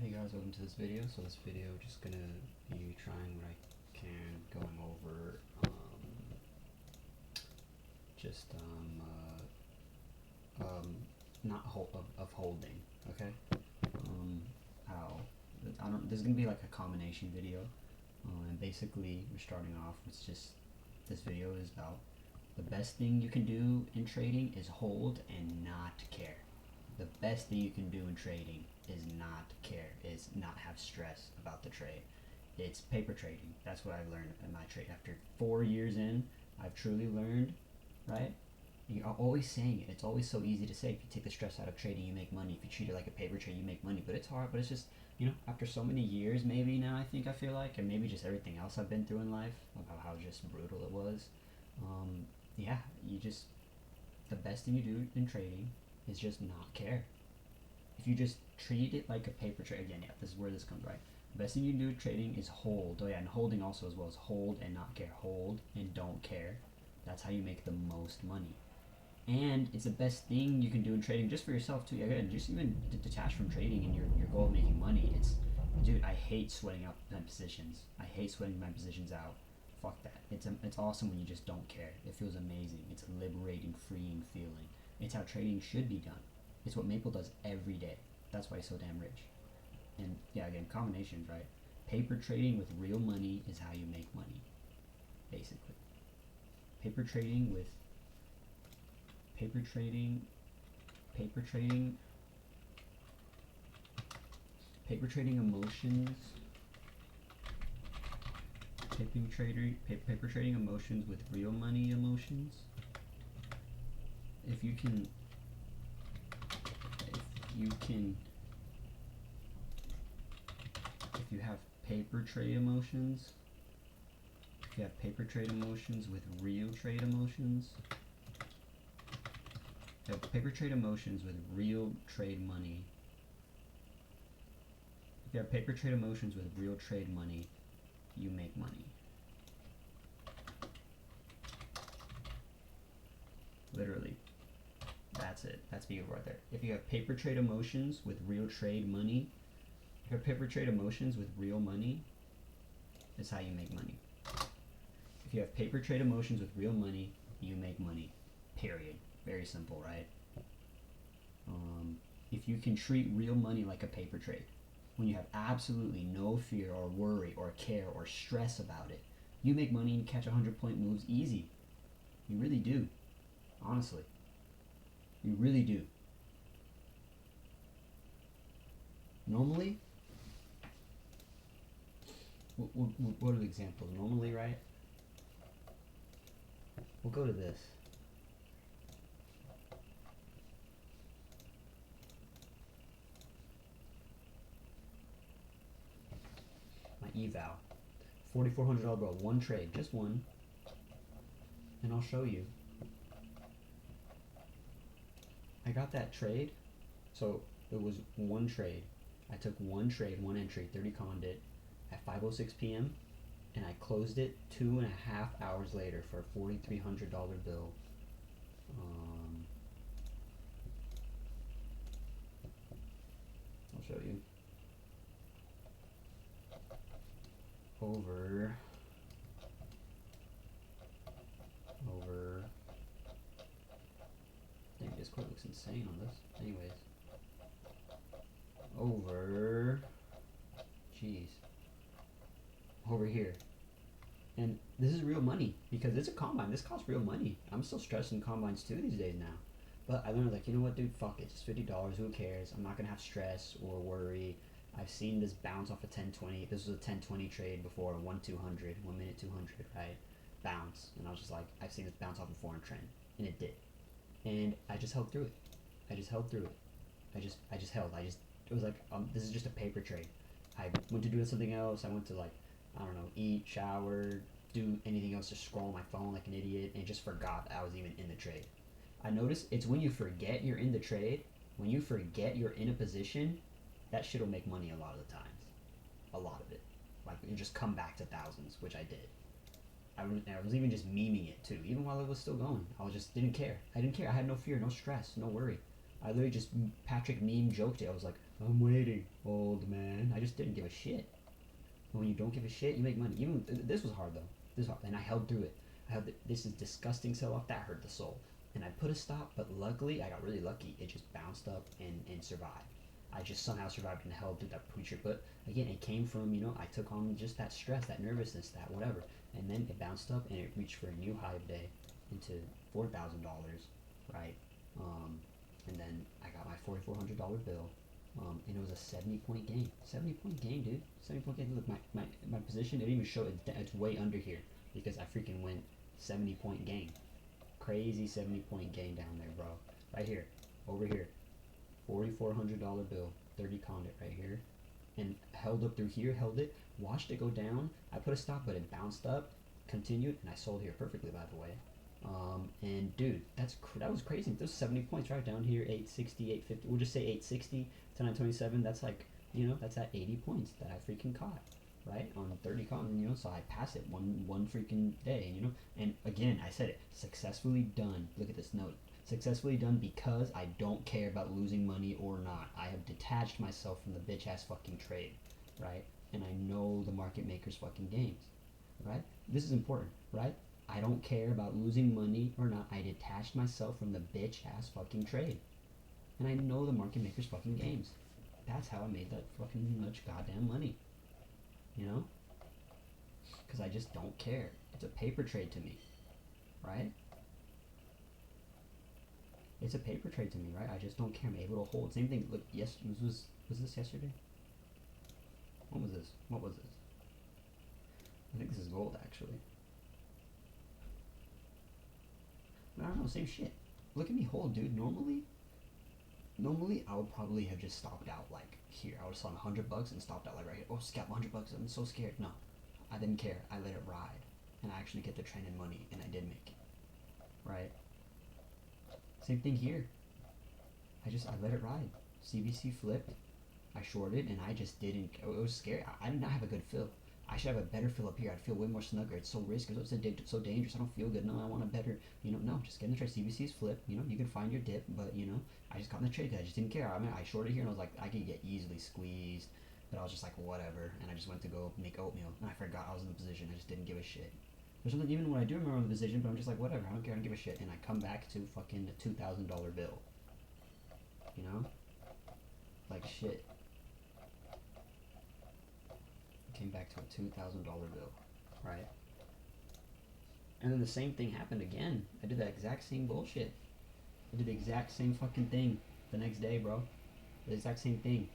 Hey guys, welcome to this video. So this video just gonna be trying what I can, going over just not of holding. Okay. How I don't. This is gonna be like a combination video, and basically we're starting off with just this video is about the best thing you can do in trading is hold and not care. The best thing you can do in trading is not care, is not have stress about the trade. It's paper trading. That's what I've learned in my trade. After 4 years in, I've truly learned, right? You're always saying it. It's always so easy to say. If you take the stress out of trading, you make money. If you treat it like a paper trade, you make money. But it's hard. But it's just, after so many years, maybe now I feel like, and maybe just everything else I've been through in life, about how just brutal it was. Yeah, the best thing you do in trading is just not care. If you just treat it like a paper trade, again, yeah, this is where this comes, right? The best thing you can do trading is hold. Oh yeah, and holding also as well as hold and not care. Hold and don't care. That's how you make the most money. And it's the best thing you can do in trading just for yourself too. Again, just even detach from trading and your goal of making money. Dude, I hate sweating out my positions. I hate sweating my positions out. Fuck that. It's awesome when you just don't care. It feels amazing. It's a liberating, freeing feeling. It's how trading should be done. It's what Maple does every day. That's why he's so damn rich. And yeah, again, combinations, right? Paper trading with real money is how you make money, basically. Paper trading emotions, paper trading emotions with real money emotions. If you have paper trade emotions, if you have paper trade emotions with real trade emotions, if you have paper trade emotions with real trade money, if you have paper trade emotions with real trade money, you make money. Literally. That's it. That's beautiful right there. If you have paper trade emotions with real trade money, if you have paper trade emotions with real money, is how you make money. If you have paper trade emotions with real money, you make money. Period. Very simple, right? If you can treat real money like a paper trade, when you have absolutely no fear or worry or care or stress about it, you make money and catch 100-point moves easy. You really do. Honestly. You really do. Normally, what are the examples? Normally, right? We'll go to this. My eval. $4,400 bill. One trade. Just one. And I'll show you. I got that trade. So it was one trade. I took one trade, one entry, 30 condit at 5:06 p.m. and I closed it 2.5 hours later for a $4,300 bill. I'll show you. Over. Dang, Discord looks insane on this. Anyways. Over here. And this is real money because it's a combine. This costs real money. I'm still stressing combines too these days now. But I learned, like, you know what, dude, fuck it. It's $50. Who cares? I'm not going to have stress or worry. I've seen this bounce off a 1020. This was a 1020 trade before, 1-200, 1 minute 200, right? Bounce. And I was just like, I've seen this bounce off a foreign trend. And it did. And I just held through it. I just held. It was like, this is just a paper trade. I went to do something else. I went to, like, I don't know, eat, shower, do anything else, just scroll on my phone like an idiot, and just forgot that I was even in the trade. I noticed it's when you forget you're in the trade, when you forget you're in a position, that shit will make money a lot of the times. A lot of it. Like, you just come back to thousands, which I did. I was even just memeing it too, even while it was still going. I just didn't care. I didn't care. I had no fear, no stress, no worry. I literally just Patrick meme joked it. I was like, I'm waiting, old man. I just didn't give a shit. When you don't give a shit, you make money. Even this was hard though. This was hard, and I held through it. This is disgusting sell off that hurt the soul, and I put a stop. But luckily, I got really lucky. It just bounced up and survived. I just somehow survived and held through that preacher. But again, it came from I took on just that stress, that nervousness, that whatever, and then it bounced up and it reached for a new high of day into $4,000, right? And then I got my $4,400 bill. And it was a 70-point gain. 70-point gain, dude. 70-point gain. Look, my position, it didn't even show it. It's way under here because I freaking went 70-point gain. Crazy 70-point gain down there, bro. Right here. Over here. $4,400 bill. 30 condit right here. And held up through here. Held it. Watched it go down. I put a stop, but it bounced up. Continued. And I sold here perfectly, by the way. And dude, that was crazy. Those 70 points right down here, 860, 850. We'll just say 860 to 927. That's like, that's at 80 points that I freaking caught, right? On 30 con, so I pass it one freaking day, And again, I said it, successfully done. Look at this note. Successfully done because I don't care about losing money or not. I have detached myself from the bitch ass fucking trade, right? And I know the market maker's fucking games, right? This is important, right? I don't care about losing money or not. I detached myself from the bitch ass fucking trade. And I know the market maker's fucking games. That's how I made that fucking much goddamn money. Because I just don't care. It's a paper trade to me. Right? It's a paper trade to me, right? I just don't care. I'm able to hold. Same thing. Look, yes, was this yesterday? When was this? What was this? I think this is gold, actually. I don't know, same shit. Look at me hold, dude. Normally I would probably have just stopped out like here. I would have sold $100 and stopped out like right here. Oh, scalp $100. I'm so scared. No, I didn't care. I let it ride, and I actually get the trend in money, and I did make it. Right. Same thing here. I let it ride. CBC flipped. I shorted, and I just didn't. It was scary. I did not have a good fill. I should have a better fill up here. I'd feel way more snugger. It's so risky. It's so dangerous. I don't feel good. No, I want a better, no, just get in the trade. CBC's flip. You can find your dip, but, I just got in the trade because I just didn't care. I mean, I shorted here and I was like, I could get easily squeezed, but I was just like, whatever. And I just went to go make oatmeal, and I forgot I was in the position. I just didn't give a shit. There's something even when I do remember the position, but I'm just like, whatever. I don't care. I don't give a shit. And I come back to fucking a $2,000 bill. Like shit. Came back to a $2,000 bill, right? And then the same thing happened again. I did that exact same bullshit. I did the exact same fucking thing the next day, bro. The exact same thing.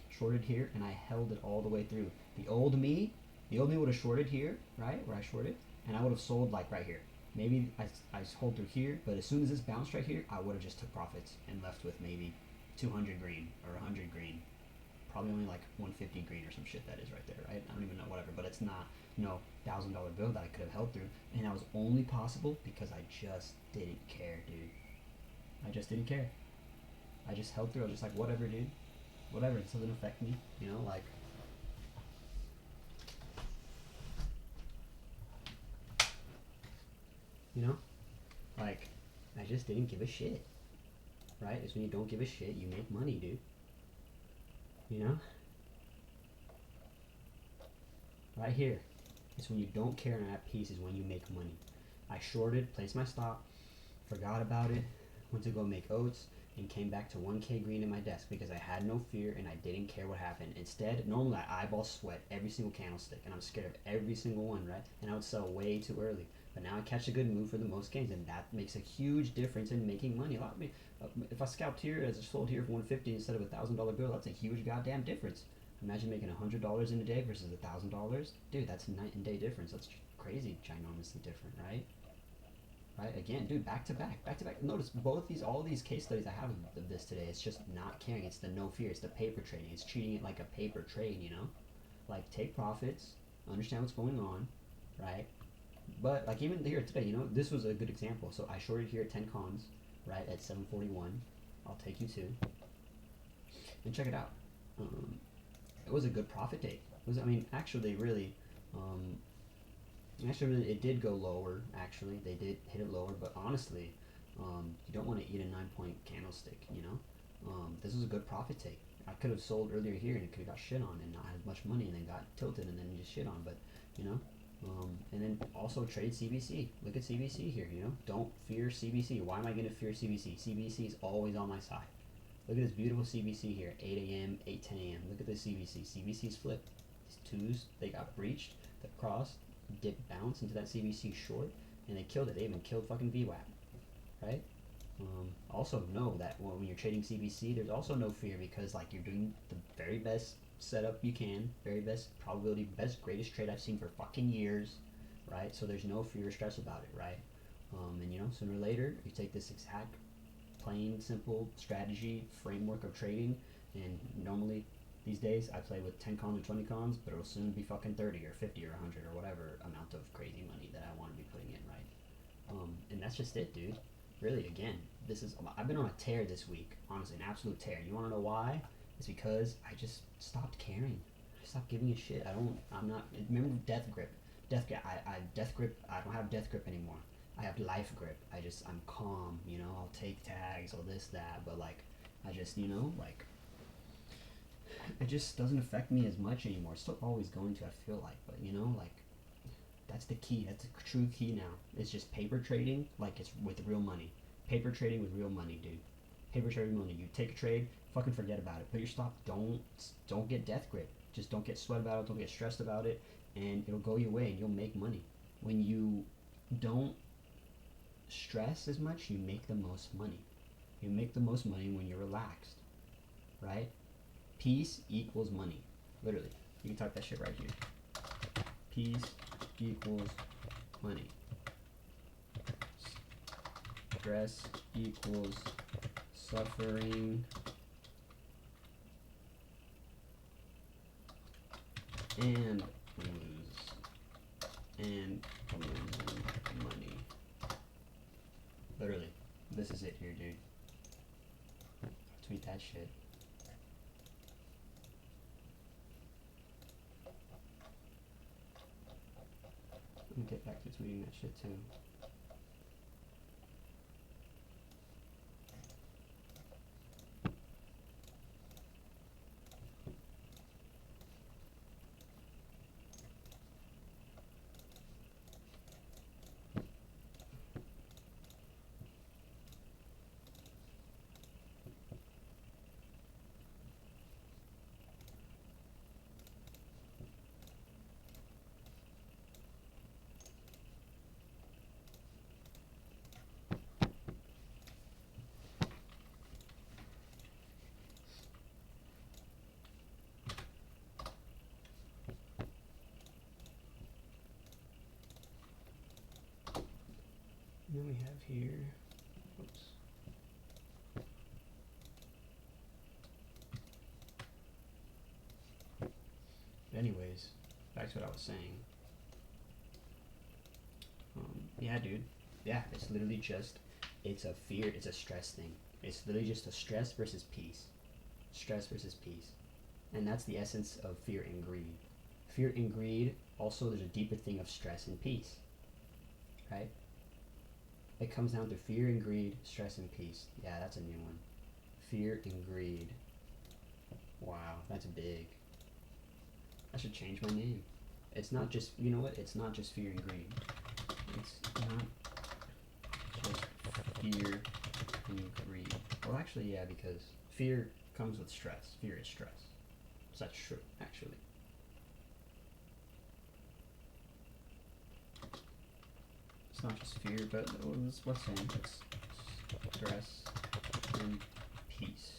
Shorted here, and I held it all the way through. The old me would have shorted here, right, where I shorted, and I would have sold like right here. Maybe I hold through here, but as soon as this bounced right here, I would have just took profits and left with maybe 200 green or 100 green. Probably only like 150 green or some shit that is right there, right? I don't even know, whatever, but it's not $1,000 bill that I could have held through, and that was only possible because I just didn't care, dude. I just didn't care. I just held through. I was just like, whatever, dude, whatever. It doesn't affect me, like. Like, I just didn't give a shit, right? It's when you don't give a shit, you make money, dude. Right here. It's when you don't care and at peace is when you make money. I shorted, placed my stop, forgot about it, went to go make oats, and came back to 1K green in my desk because I had no fear and I didn't care what happened. Instead, normally I eyeball sweat every single candlestick, and I'm scared of every single one, right? And I would sell way too early. But now I catch a good move for the most gains, and that makes a huge difference in making money. If I scalped here as I sold here for 150 instead of $1,000 bill, that's a huge goddamn difference. Imagine making $100 in a day versus $1,000. Dude, that's a night and day difference. That's crazy, ginormously different, right? Right, again, dude, back to back. Notice all these case studies I have of this today. It's just not caring. It's the no fear. It's the paper trading. It's treating it like a paper trade, Like, take profits, understand what's going on, right? But, like, even here today, this was a good example. So I shorted here at 10 cons, right, at 741. I'll take you to. And check it out. It was a good profit day. Actually, really, it did go lower. Actually, they did hit it lower, but honestly, you don't want to eat a 9-point candlestick. This was a good profit take. I could have sold earlier here and it could have got shit on and not had much money and then got tilted and then just shit on. But you know, and then also trade CBC. Look at CBC here. You know, don't fear CBC. Why am I gonna fear CBC? CBC is always on my side. Look at this beautiful CBC here. 8 a.m., 8:10 a.m. Look at this CBC. CBC's flipped. These twos, they got breached. The cross dip bounce into that CBC short, and they killed it. They even killed fucking VWAP, right? Also know that when you're trading CBC, there's also no fear because like you're doing the very best setup you can, very best probability, best greatest trade I've seen for fucking years, right? So there's no fear or stress about it, right? And you know, sooner or later, you take this exact plain simple strategy framework of trading, and normally these days I play with 10 cons or 20 cons, but it'll soon be fucking 30 or 50 or 100 or whatever amount of crazy money that I want to be putting in, right? And that's just it, dude. Really, again, I've been on a tear this week, honestly, an absolute tear. You want to know why? It's because I just stopped caring. I stopped giving a shit. I'm not, remember Death Grip? Death Grip, I don't have Death Grip anymore. I have Life Grip. I'm calm, you know, I'll take tags, all this, that, but like, I just, you know, like, it just doesn't affect me as much anymore. It's still always going to, I feel like, but you know, like, that's the key. That's a true key now. It's just paper trading, like it's with real money. Paper trading with real money, dude. Paper trading with money. You take a trade, fucking forget about it. Put your stop. Don't get death grip. Just don't get sweat about it. Don't get stressed about it, and it'll go your way, and you'll make money. When you don't stress as much, you make the most money. You make the most money when you're relaxed, right? Peace equals money. Literally, you can type that shit right here. Peace equals money. Stress equals suffering and losing money. Literally, this is it here, dude. Tweet that shit. Let me get back to tweeting that shit too. And then we have here, oops. But anyways, back to what I was saying. Yeah, dude. Yeah, it's literally just, it's a fear, it's a stress thing. It's literally just a stress versus peace. Stress versus peace. And that's the essence of fear and greed. Fear and greed, also there's a deeper thing of stress and peace. Right? It comes down to fear and greed, stress and peace. Yeah, that's a new one. Fear and greed. Wow, that's big. I should change my name. It's not just, you know what? It's not just fear and greed. It's not just fear and greed. Well, actually, yeah, because fear comes with stress. Fear is stress. So that's true, actually. It's not just fear, but what's saying? It's stress and peace.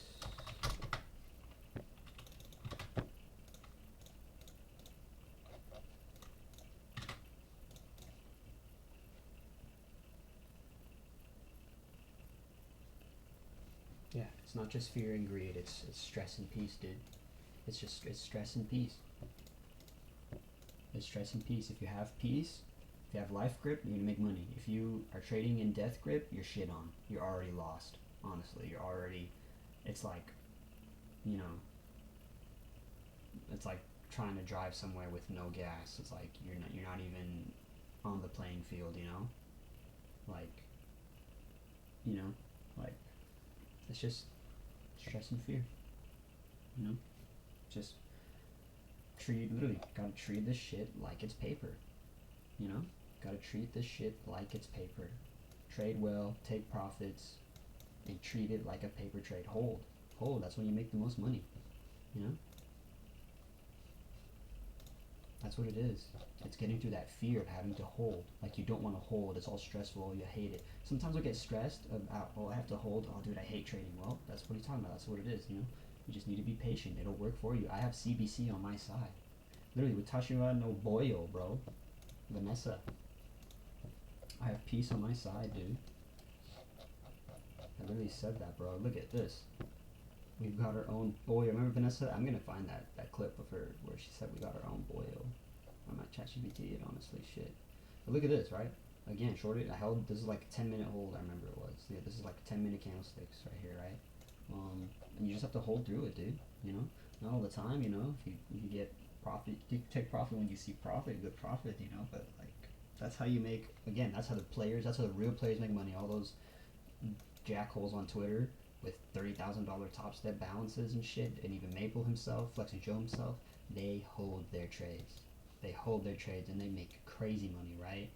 Yeah, it's not just fear and greed, it's stress and peace, dude. It's stress and peace. It's stress and peace. If you have peace, if you have life grip, you're gonna make money. If you are trading in death grip, you're shit on. You're already lost. Honestly, you're already, it's like, you know, it's like trying to drive somewhere with no gas. It's like you're not even on the playing field, you know? Like, you know, like, it's just stress and fear. You know, just literally gotta treat this shit like it's paper. You know, gotta treat this shit like it's paper. Trade well, take profits, and treat it like a paper trade. Hold. That's when you make the most money. You know, that's what it is. It's getting through that fear of having to hold. Like you don't want to hold. It's all stressful. You hate it. Sometimes I get stressed about, oh, I have to hold. Oh, dude, I hate trading. Well, that's what he's talking about. That's what it is. You know, you just need to be patient. It'll work for you. I have CBC on my side. Literally, with Tashiwa no Boyo, bro. Vanessa. I have peace on my side, dude. I literally said that, bro. Look at this. We've got our own boyo. Remember Vanessa? I'm gonna find that clip of her where she said we got our own boyo. I might ChatGPT it, honestly, shit. But look at this, right? Again, shorted. I held. This is like a 10-minute hold. I remember it was. Yeah, this is like 10-minute candlesticks right here, right? And you just have to hold through it, dude. You know, not all the time. You know, if you get profit, you take profit when you see profit, good profit. You know, but like that's how you make. Again, that's how the players. That's how the real players make money. All those jackholes on Twitter with $30,000 top step balances and shit, and even Maple himself, Flexing Joe himself, they hold their trades. They hold their trades and they make crazy money, right?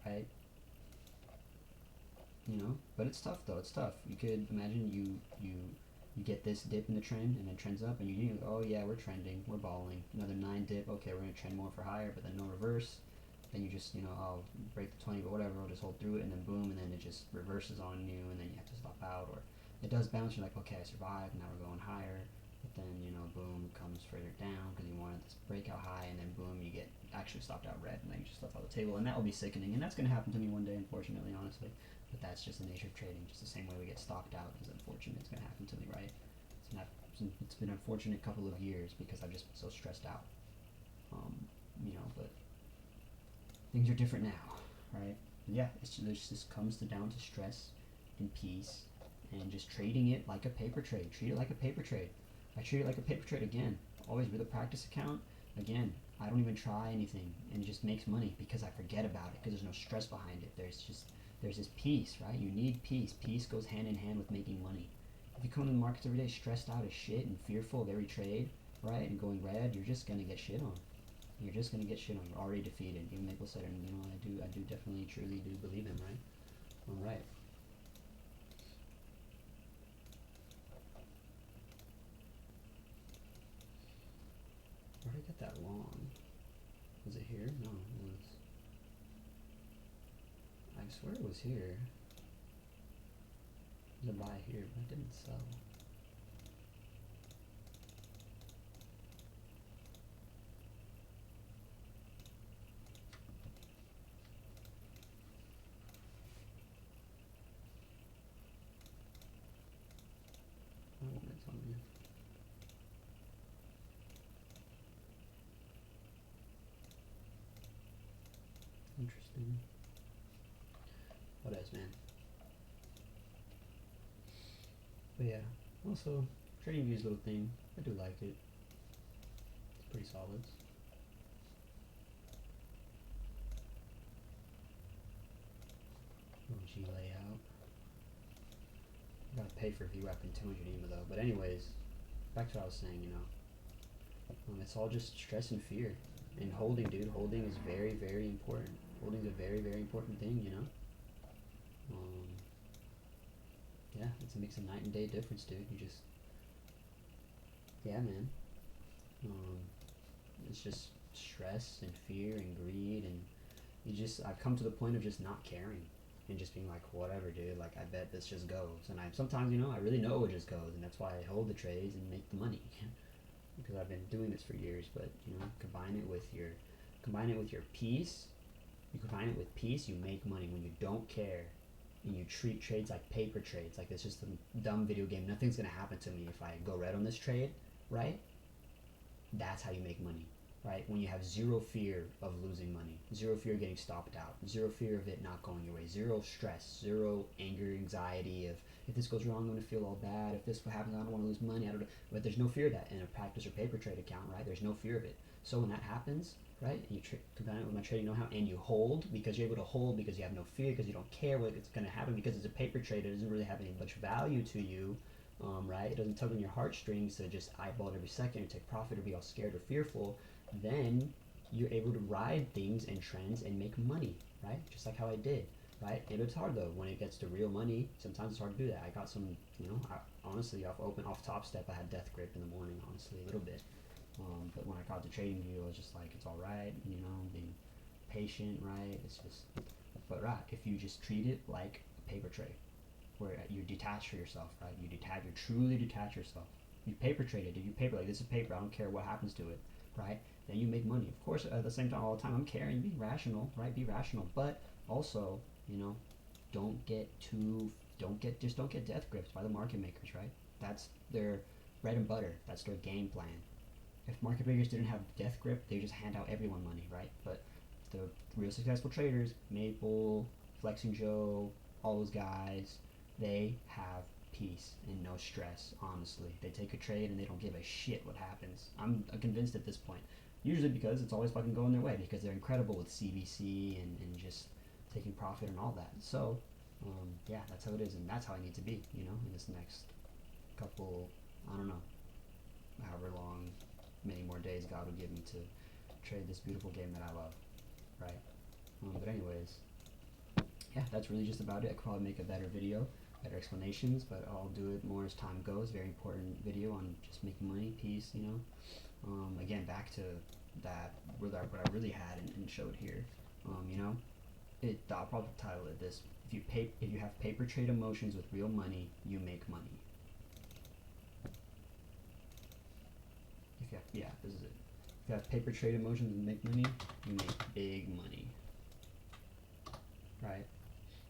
Right? You know? But it's tough though, it's tough. You could imagine you get this dip in the trend and it trends up and you oh yeah, we're trending, we're balling. Another 9 dip, okay, we're gonna trend more for higher, but then no reverse. Then you just, you know, I'll break the 20, but whatever, I'll just hold through it, and then boom, and then it just reverses on you, and then you have to stop out, or it does bounce, you're like, okay, I survived, now we're going higher, but then, you know, boom, comes further down, because you wanted this breakout high, and then boom, you get actually stopped out red, and then you just left off the table, and that will be sickening, and that's going to happen to me one day, unfortunately, honestly, but that's just the nature of trading, just the same way we get stocked out is unfortunate, it's going to happen to me, right? It's been an unfortunate couple of years, because I've just been so stressed out, you know, but things are different now, right? Yeah, this just comes down to stress and peace and just trading it like a paper trade. Treat it like a paper trade. I treat it like a paper trade again. Always with a practice account. Again, I don't even try anything and it just makes money because I forget about it because there's no stress behind it. There's this peace, right? You need peace. Peace goes hand in hand with making money. If you come to the markets every day stressed out as shit and fearful of every trade, right, and going red, you're just gonna get shit on. You're just gonna get shit on. You're already defeated. Even Maple said it, and you know, I do definitely, truly do believe him, right? All right. Where did I get that long? Was it here? No, it was. I swear it was here. It was a buy here, but it didn't sell. I won't tell me. Interesting. What else, man? But yeah, also, trading views little thing. I do like it. It's pretty solid. G layout. Gotta pay for VWAP and 200 EMA though. But anyways, back to what I was saying, you know. It's all just stress and fear. And holding, dude, holding is very, very important. Holding is a very, very important thing, you know. Yeah, it makes a night and day difference, dude. You just, yeah, man. It's just stress and fear and greed, and I've come to the point of just not caring and just being like, whatever, dude. Like, I bet this just goes. And sometimes, you know, I really know it just goes, and that's why I hold the trades and make the money. Because I've been doing this for years, but you know, combine it with your peace. You combine it with peace, you make money. When you don't care and you treat trades like paper trades, like it's just a dumb video game. Nothing's gonna happen to me if I go red on this trade, right? That's how you make money, right? When you have zero fear of losing money, zero fear of getting stopped out, zero fear of it not going your way, zero stress, zero anger, anxiety of if this goes wrong, I'm going to feel all bad. If this happens, I don't want to lose money. I don't know. But there's no fear of that in a practice or paper trade account, right? There's no fear of it. So when that happens, right, and you combine it with my trading know-how and you hold because you're able to hold because you have no fear, because you don't care what it's going to happen, because it's a paper trade, it doesn't really have any much value to you, right? It doesn't tug on your heartstrings to just eyeball it every second or take profit or be all scared or fearful. Then you're able to ride things and trends and make money, right? Just like how I did, right? And it's hard though when it gets to real money. Sometimes it's hard to do that. I got some, honestly, off top step, I had death grip in the morning, honestly, a little bit. But when I caught the trading view, I was just like, it's all right, being patient, right? It's just, but right, if you just treat it like a paper trade, where you detach for yourself, right? You truly detach yourself. You paper trade it. If you paper, like, this is paper, I don't care what happens to it, right? Then you make money. Of course, at the same time, all the time, I'm caring, be rational, right? Be rational, but also, don't get don't get death gripped by the market makers, right? That's their bread and butter. That's their game plan. If market makers didn't have death grip, they just hand out everyone money, right? But the real successful traders, Maple, Flexing Joe, all those guys, they have peace and no stress, honestly. They take a trade and they don't give a shit what happens. I'm convinced at this point. Usually because it's always fucking going their way, because they're incredible with CBC and just taking profit and all that. So, yeah, that's how it is, and that's how I need to be, in this next couple, I don't know, however long, many more days God will give me to trade this beautiful game that I love, right? But anyways, yeah, that's really just about it. I could probably make a better video, better explanations, but I'll do it more as time goes. Very important video on just making money, peace, again, back to that, what I really had and showed here, I'll probably title it this: if you have paper trade emotions with real money, you make money. Yeah, this is it. If you have paper trade emotions and make money, you make big money, right?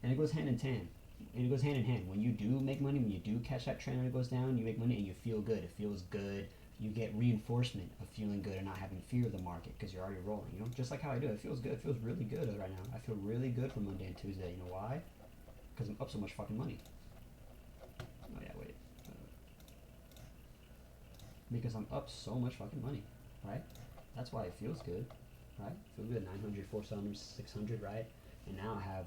And it goes hand in hand. And it goes hand in hand. When you do make money, when you do catch that trend when it goes down, you make money and you feel good. It feels good. You get reinforcement of feeling good and not having fear of the market because you're already rolling. Just like how I do. It feels good. It feels really good right now. I feel really good for Monday and Tuesday. You know why? Because I'm up so much fucking money. Oh yeah, wait. Because I'm up so much fucking money, right? That's why it feels good, right? Feel good. 900, 400, 600, right? And now I have,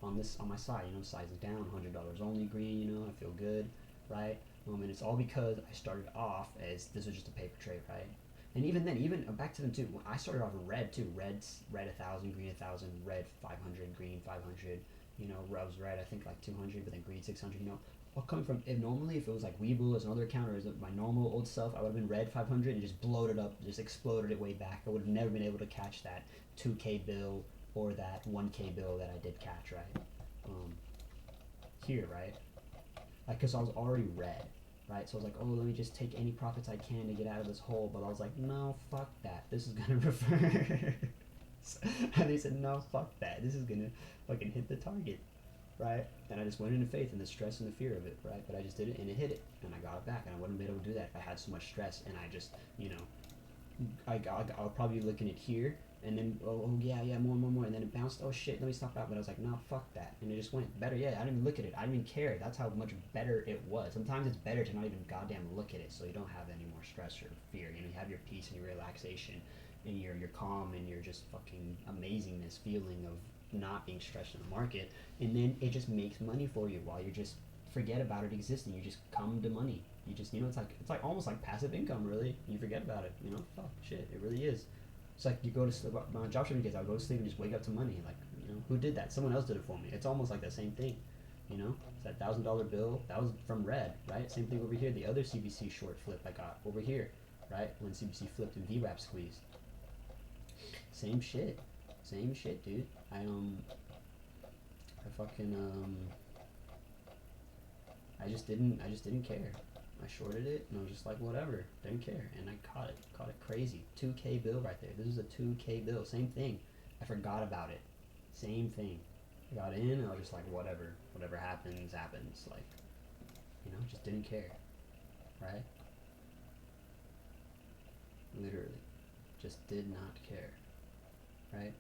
on my side, sizing down, $100 only green, I feel good, right? And it's all because I started off as this was just a paper trade, right? And even then, back to them too. When I started off in red too, red 1,000, green 1,000, red 500, green 500. I was red I think like 200, but then green 600. All coming from, normally if it was like Weeble as another account or as my normal old self, I would have been red 500 and just blowed it up, just exploded it way back. I would have never been able to catch that 2K bill or that 1K bill that I did catch, right? Here, right? Like, because I was already red, right? So I was like, oh, let me just take any profits I can to get out of this hole. But I was like, no, fuck that. This is gonna reverse. And they said, no, fuck that. This is gonna fucking hit the target, right? And I just went into faith and the stress and the fear of it, right? But I just did it and it hit it and I got it back. And I wouldn't have been able to do that if I had so much stress and I just, I'll probably be looking at here and then yeah, more, and then it bounced. Oh shit, let me stop out. But I was like, no, fuck that, and it just went better. Yeah, I didn't even look at it. I didn't even care. That's how much better it was. Sometimes it's better to not even goddamn look at it, so you don't have any more stress or fear. You have your peace and your relaxation, and your calm and your just fucking amazingness feeling of not being stressed in the market, and then it just makes money for you while you just forget about it existing. You just come to money. You just, it's like almost like passive income, really. You forget about it, fuck, shit, it really is. It's like you go to sleep, my job shipping kids, I would go to sleep and just wake up to money, like, who did that? Someone else did it for me. It's almost like the same thing, it's that $1,000 bill, that was from red, right? Same thing over here, the other CBC short flip I got over here, right? When CBC flipped and VWAP squeezed. Same shit, dude. I just didn't care. I shorted it and I was just like, whatever, didn't care, and I caught it crazy. 2K bill right there. This is a 2K bill. Same thing. I forgot about it. Same thing. I got in and I was just like, whatever happens. Like, just didn't care, right? Literally, just did not care, right?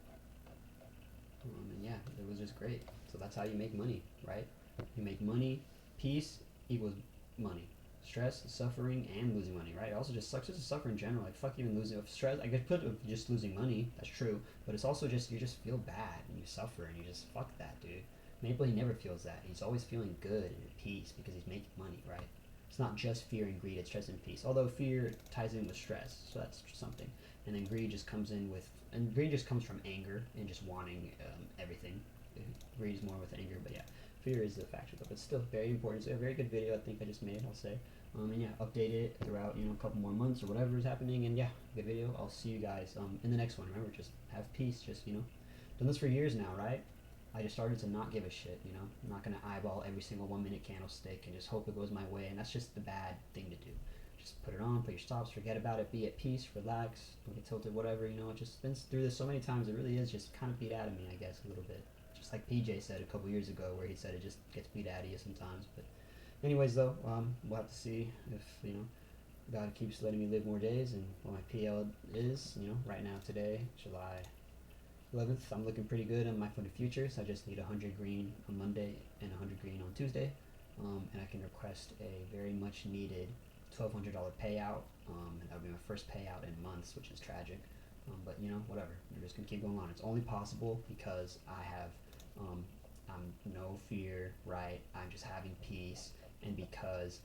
And yeah, it was just great. So that's how you make money, right? You make money. Peace equals money. Stress, suffering, and losing money, right? It also just sucks just to suffer in general. Like, fuck even losing stress. I could put just losing money. That's true, but it's also just you just feel bad and you suffer and you just fuck that, dude. Maple, he never feels that. He's always feeling good and at peace because he's making money, right? It's not just fear and greed, it's trust and peace. Although fear ties in with stress, so that's something. And then greed just comes in with, and greed just comes from anger and just wanting everything. Greed is more with anger, but yeah, fear is the factor though. But still very important. It's a very good video I think I just made, I'll say. And yeah, update it throughout, a couple more months or whatever is happening. And yeah, good video. I'll see you guys in the next one. Remember, just have peace. Just, done this for years now, right? I just started to not give a shit, I'm not going to eyeball every single 1 minute candlestick and just hope it goes my way. And that's just the bad thing to do. Just put it on, put your stops, forget about it, be at peace, relax, don't get tilted, whatever, I've just been through this so many times. It really is just kind of beat out of me, I guess, a little bit. Just like PJ said a couple years ago, where he said it just gets beat out of you sometimes. But anyways, though, we'll have to see if, God keeps letting me live more days and what my PL is, right now, today, July 11th, I'm looking pretty good on my fund futures. I just need 100 green on Monday and 100 green on Tuesday, and I can request a very much needed $1,200 payout, and that would be my first payout in months, which is tragic, but whatever, we're just gonna keep going on. It's only possible because I have I'm no fear, right? I'm just having peace, and because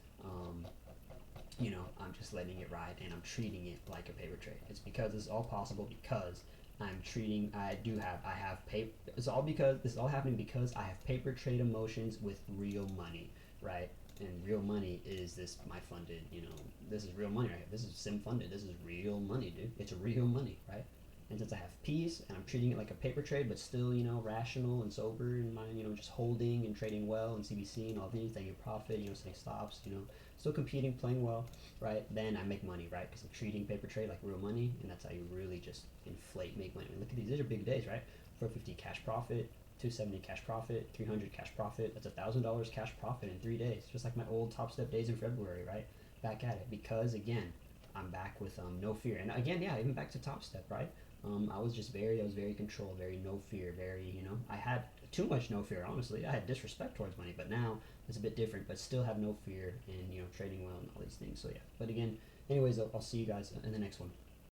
I'm just letting it ride and I'm treating it like a paper trade. It's because it's all possible because I have paper. This is all happening because I have paper trade emotions with real money, right? And real money is my funded, this is real money, right? This is sim funded. This is real money, dude. It's real money, right? And since I have peace and I'm treating it like a paper trade, but still, rational and sober in my, just holding and trading well and CBC and all these, taking profit, setting stops, still competing, playing well, right? Then I make money, right? Because I'm treating paper trade like real money, and that's how you really just make money. I mean, look at these. These are big days, right? 450 cash profit, 270 cash profit, 300 cash profit. That's $1,000 cash profit in 3 days, just like my old Top Step days in February, right? Back at it because again, I'm back with no fear, and again, yeah, even back to Top Step, right? I was very controlled, very no fear, very, I had too much no fear, honestly. I had disrespect towards money, but now it's a bit different, but still have no fear and, trading well and all these things. So yeah, but again, anyways, I'll see you guys in the next one.